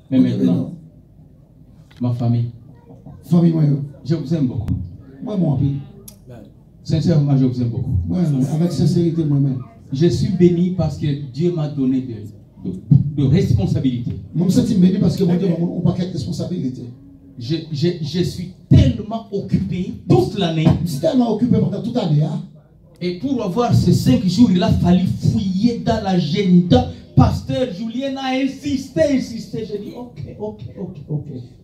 Mais maintenant, ma famille, je vous aime beaucoup. Moi, Sincèrement, je vous aime beaucoup. avec sincérité, moi-même. Je suis béni parce que Dieu m'a donné de responsabilités. Je me sens béni parce que mon Dieu m'a donné un paquet de responsabilités. Je suis tellement occupé toute l'année. Je suis tellement occupé pendant toute l'année. Hein? Et pour avoir ces 5 jours, il a fallu fouiller dans l'agenda. Pasteur Julien a insisté. J'ai dit ok.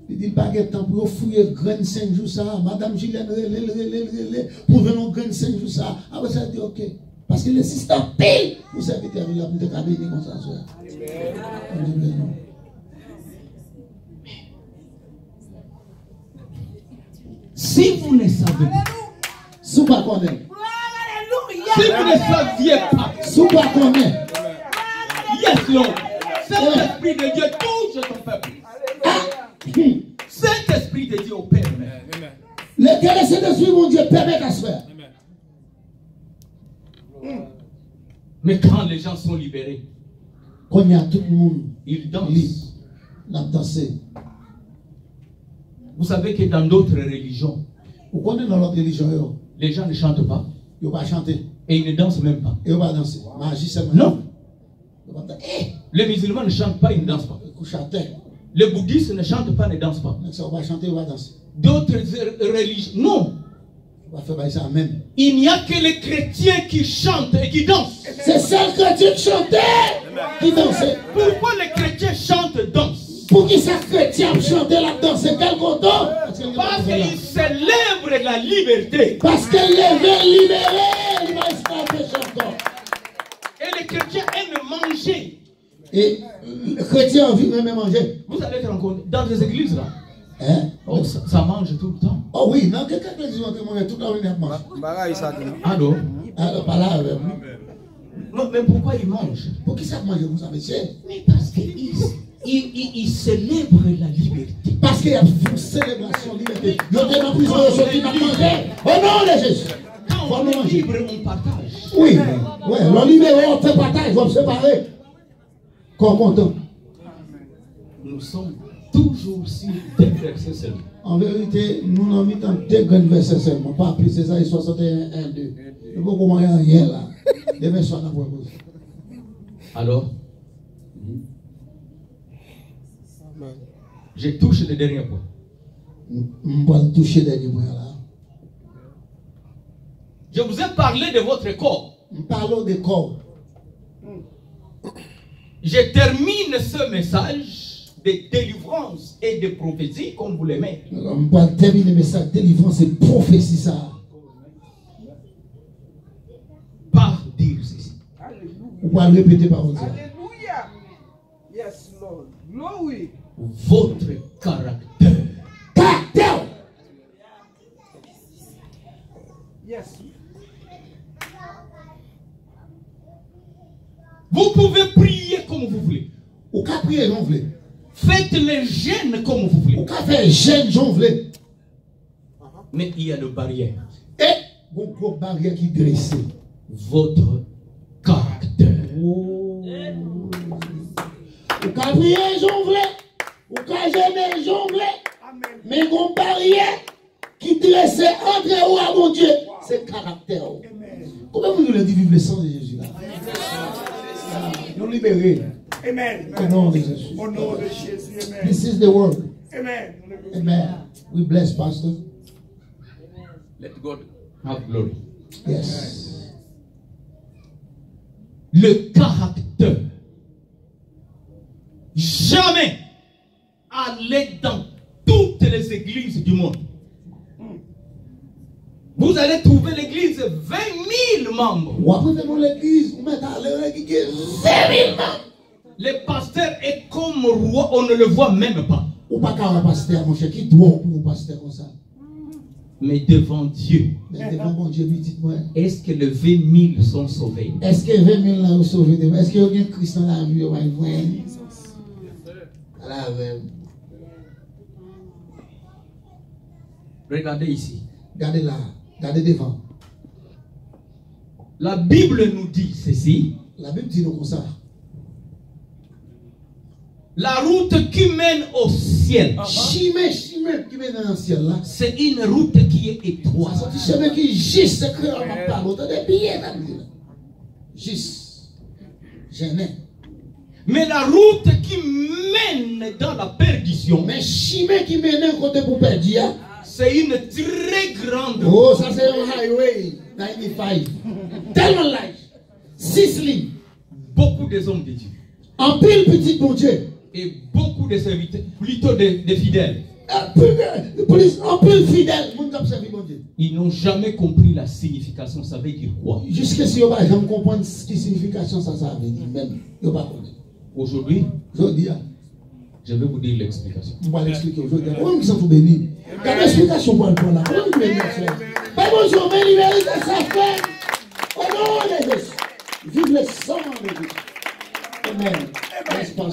Il dit pas de temps pour fouiller grain 5 jours ça. Madame Julien, pour venir grain 5 jours ça. Après ça, dit ok. Parce que le système paye pour servir la pour te cabiner comme ça. Si vous ne savez pas, si vous ne connaissez si vous ne saviez pas, si vous ne connaissez yes Lord, Saint-Esprit de Dieu touche ton peuple. Saint-Esprit de Dieu opère. Lequel est Saint-Esprit, mon Dieu, permet à se faire. Mais quand les gens sont libérés, quand il y a tout le monde, ils dansent. Vous savez que dans d'autres religions, vous connaissez dans l'autre religion, les gens ne chantent pas. Ils ne vont pas chanter. Et ils ne dansent même pas. Ils ne vont pas danser. Non. Les musulmans ne chantent pas, ils ne dansent pas. Les bouddhistes ne chantent pas, ne dansent pas. On va chanter, on va danser. D'autres religions, non. On va faire ça même. Il n'y a que les chrétiens qui chantent et qui dansent. C'est seuls chrétiens qui chantent, qui dansent. Pourquoi les chrétiens chantent et dansent? Pour qui ces chrétiens chantent la danse, quel content? Parce qu'ils célèbrent la liberté. Parce qu'ils veulent libérer, ils vont esclaver chantant. Et les chrétiens aiment manger. Et les chrétiens vivent même manger. Vous allez te rencontrer dans des églises là. Hein? Oh, ça mange tout le temps. Oh oui, non, quelqu'un qui dit que mange tout le temps, il mange. Alors? Alors, pas là, non, mais pourquoi ils mangent? Pour qui ça mange, vous savez? Mais parce qu'ils célèbrent la liberté. Parce qu'il y a une célébration de liberté. Nous sommes en prison, nous sommes en manger. Au nom de Jésus. Quand on est libre, on partage. Oui, on libère, on fait partage, on se séparer. Comme content. Nous sommes toujours sur des versets seulement. En vérité, nous n'avons mis dans 2 grands versets seulement. Pas plus, c'est ça, 61, 1, 2. Nous ne pouvons pas rien là. Les versets sont à proposer. Alors, je touche le dernier point. On va toucher le dernier point là. Je vous ai parlé de votre corps. Nous parlons de corps. Je termine ce message de délivrance et de prophétie comme vous l'aimez. On va terminer le message de délivrance et prophétie ça. Par dire ceci. On va répéter par vous. Alléluia. Yes, Lord. Glory. Votre caractère. Caractère. Yes. Vous pouvez prier comme vous voulez. Ou qu'à prier, j'en voulais. Faites les jeûnes comme vous voulez. Ou qu'à faire jeûne, j'en voulais. Mais il y a une barrière. Et, bon, une barrière qui dresse. Votre caractère. Ou qu'à prier, j'en voulais. Ou qu'à jeûner, j'en voulais. Mais une barrière qui dresse entre vous à mon Dieu, c'est caractère. Comment vous voulez vivre le sang de Jésus là? Nous libérer. Amen. Au nom de Jésus. Au nom de Jésus. Amen. This is the word. Amen. Amen. We bless, Pastor. Let God have glory. Yes. Le caractère. Jamais aller dans toutes les églises du monde. Vous allez trouver l'église 20 000 membres. Le pasteur est comme roi, on ne le voit même pas. Mais devant Dieu, est-ce que les 20 000 sont sauvés? Est-ce que 20 000 sont sauvés? Est-ce qu'il y a un Christ dans la vie? Regardez ici. Regardez là. Regardez devant. La Bible nous dit ceci. La Bible dit nous comme ça. La route qui mène au ciel, Chemin qui mène dans le ciel là. c'est une route qui est étroite. C'est un chemin qui juste c'est que on va pas l'autre des billets là. Juste. Gêné. Mais la route qui mène dans la perdition, Mais chemin qui mène un côté pour perdre. c'est une très grande route. Oh, ça c'est un highway 95. Tellement large. 6 lignes. Beaucoup des hommes de Dieu En pile petit bon Dieu. et beaucoup de serviteurs, plutôt des fidèles, En pile fidèle. Mon cap servi bon Dieu. ils n'ont jamais compris la signification. Ça veut dire quoi? Jusqu'à si on va jamais comprendre ce qui signification ça veut dire même. On va comprendre. Aujourd'hui, Je dis, je vais vous dire l'explication. on va l'expliquer aujourd'hui. Comment ils sont tout bénis? Quelle explication pour le prendre là? Comment ils viennent faire? Pas bonjour, mais il mérite de sa fête. Au nom de Jésus. Vive le sang de Jésus. Amen. N'est-ce pas?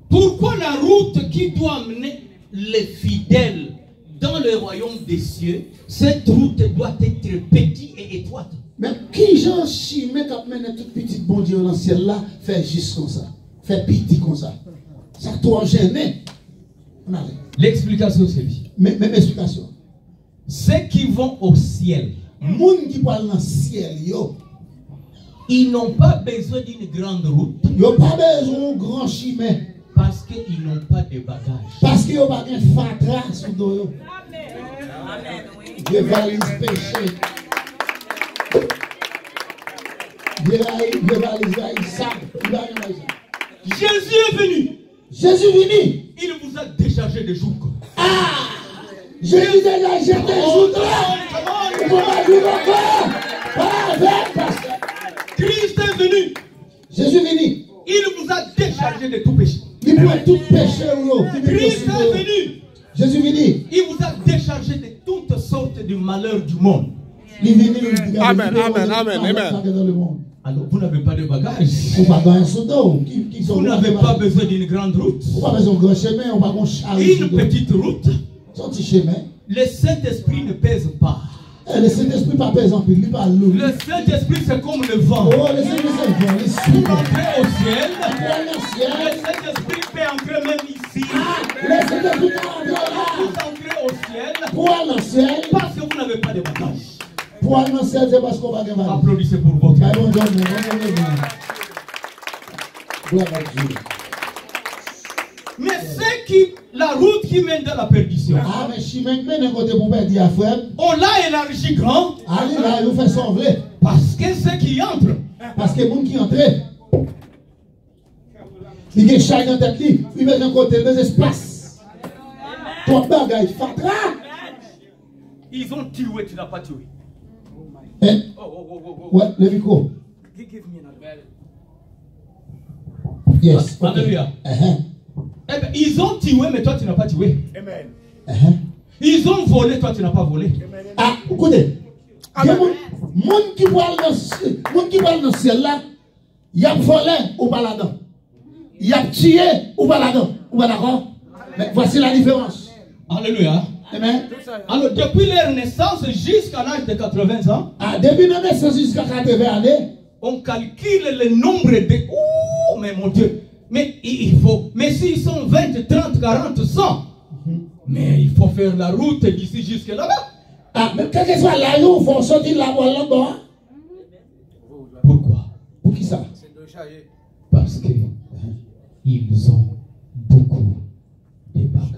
Pourquoi la route qui doit amener les fidèles dans le royaume des cieux, cette route doit être petite et étroite? Mais qui j'en chie, mais quand même toute petite bon Dieu dans le ciel là, fait juste comme ça. Fait petit comme ça. Ça toi gêné. On arrive. L'explication c'est lui. Même explication. Ceux qui vont au ciel, Moun qui parle dans le ciel, yo. ils n'ont pas besoin d'une grande route Yo pas besoin d'un grand chemin. parce qu'ils n'ont pas de bagages. Parce que yo pas de fatra sous dos yo. Des valises péché. Des valises sable. Jésus est venu. Jésus venu. Il vous a déchargé de joug. Jésus déjà jeté sous toi. Il faut pas dire encore. Pas avec pasteur. Christ est venu. Jésus venu. Il vous a déchargé de tout péché. Il pourrait tout péché yo. Christ est venu. Jésus venu. Il vous a déchargé de toutes sortes de malheurs du monde. Il est venu. Amen, amen, amen, Amen. Alors vous n'avez pas de bagages. Vous n'avez pas un soudon. Vous n'avez pas besoin d'une grande route. Vous n'avez pas besoin d'un grand chemin. On va charger. Une petite route. Son petit chemin. Le Saint-Esprit ne pèse pas. Le Saint-Esprit pas pèse en pile. Il parle lourd. Le Saint-Esprit c'est comme le vent. Oh, le Saint-Esprit c'est le Vous vent. entrez au ciel. Le Le ciel. Saint-Esprit peut entrer même ici. Le Saint-Esprit est là. Vous entrez au ciel Pour aller dans le ciel. parce que vous n'avez pas de bagages. Pour aller dans le ciel, c'est parce qu'on va gagner. Applaudissez pour votre Bah, bon Dieu, gloire à Dieu. Mais c'est qui la route qui mène dans la perdition. Ah, mais si maintenant d'un côté pour perdre à frère, On l'a élargi grand allez là, il vous fait sauver. parce que ceux qui entrent, Parce que les gens qui entrent, il y a des chats dans la tête, il met d'un côté des espaces. Toi, bagaille, fatra. ils ont tué, tu n'as pas tué. Hein? Oh. Ouais, le micro. Give me another. Yes. ok. Alléluia. Uh-huh. Eh bien, ils ont tué, mais toi tu n'as pas tué. Amen. Uh-huh. Ils ont volé, toi tu n'as pas volé. Ah, écoutez. Il y a des gens qui parlent dans le ciel là, il y a volé ou pas là-dedans. Il y a tué ou pas là-dedans. Ou pas d'accord? Mais voici la différence. Alléluia. Amen. Alors, depuis leur naissance jusqu'à l'âge de 80 ans, Ah, depuis la naissance jusqu'à 80 années, on calcule le nombre de... Oh, mais mon Dieu. Mais il faut... Mais s'ils sont 20, 30, 40, 100, mais il faut faire la route d'ici jusque là-bas. ah, mais quel que soit là, il faut sortir la voie là-bas. Pourquoi? Pour qui ça? Parce que ils ont beaucoup de bagages.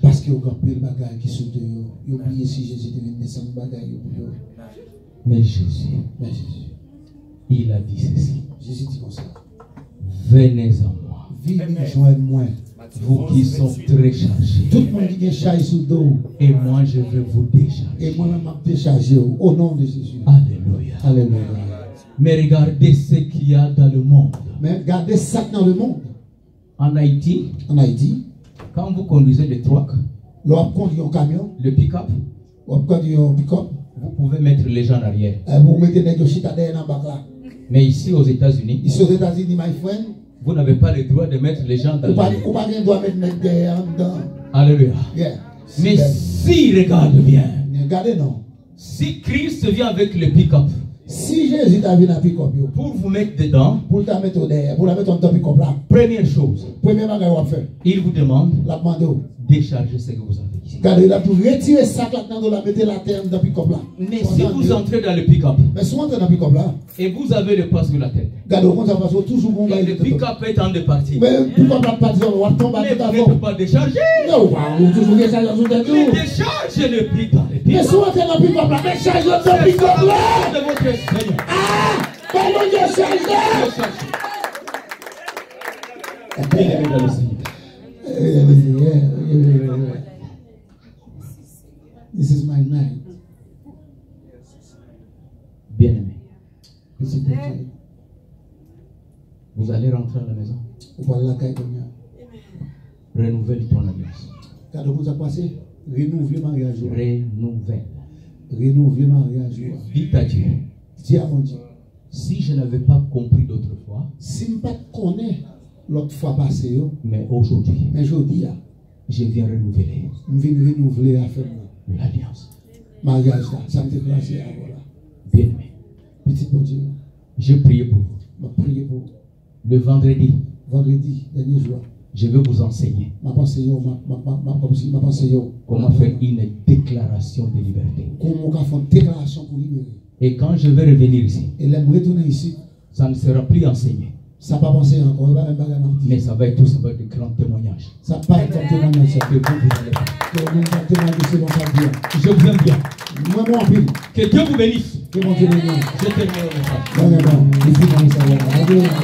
Parce qu'il y a encore plus de bagages qui sont dehors. Ils ont oublié si Jésus devait descendre bagages. Mais Jésus, Mais Jésus, il a dit ceci. Jésus dit comme ça. Venez à moi, Venez joindre moi. vous qui sont très chargés, Tout le monde qui est chargé sous le dos. et moi je vais vous décharger. Et moi-même, je vais décharger au nom de Jésus. Alléluia. Alléluia. Mais regardez ce qu'il y a dans le monde. Mais regardez ça dans le monde. En Haïti, Quand quand vous conduisez le truck, l'on conduit un camion, le pick-up, on conduit un pick-up, vous pouvez mettre les gens en arrière. vous mettez des chita derrière dans le bac là. Mais ici aux États-Unis, Ici aux États-Unis, my friend, vous n'avez pas le droit de mettre les gens dans vous l'arrière. n'avez pas le droit de mettre derrière dedans. Alléluia. Yeah. Mais si, regarde bien, Regardez non. si Christ vient avec le pick-up, Si Jésus t'a vu dans le pick-up, pour vous mettre dedans, pour la mettre derrière, pour la mettre dans le pick-up là, première chose, premier bagage qu'on va faire, il vous demande la demande. décharger ce que vous avez ici. Regardez, il a pour retirer ça là-dedans, la mettre la terre dans le pick-up là. Mais si vous entrez dans le pick-up Mais si vous entrez dans le pick-up là, et vous avez le poids sur la tête, regardez, on va faire toujours bon et le pick-up est en deux parties, mais pourquoi pas dire, on va tomber mais tout à vous ne pouvez pas décharger. non, on toujours décharger sur le Mais déchargez le pick dans le mais pick-up. si vous entrez dans le pick-up là, déchargez dans le pick-up là. De votre Seigneur. Ah! Ballon déchargé! Bien-aimé dans le Seigneur. This is my night. Bien-aimé, Petit Dieu. vous allez rentrer à la maison. Voilà, quand il Renouvelle ton alliance. Quand on a passé, renouveler mariage. Renouvelle. Renouveler mariage. Dites à Dieu, Dis à mon Dieu. si je n'avais pas compris d'autrefois, Si je ne connais pas l'autre fois passé, mais aujourd'hui, mais aujourd'hui, je viens renouveler je viens renouveler la femme. l'alliance. Mariage, ça me déclenche à voilà. Bien-aimé, Petit bon Dieu, je prie pour vous. je prie pour Le vendredi, vendredi, dernier jour. je vais vous enseigner Ma pensée, ma pensée, comment faire une déclaration de liberté. comment faire une déclaration pour libérer. Et quand je vais revenir ici, Et là, je retourner ici. ça ne sera plus enseigné, Ça n'a pas pensé encore, il va même pas mais ça va être tout simplement de grands témoignages. ça n'a pas été témoignage. Que vous allez faire. Que nous avons témoigné, c'est bon, ça bien. Je vous aime bien. Moi, mon pile. Que Dieu vous bénisse. Que mon Dieu bénisse. Je termine le message. Non, non, non. Il faut qu'on le sache.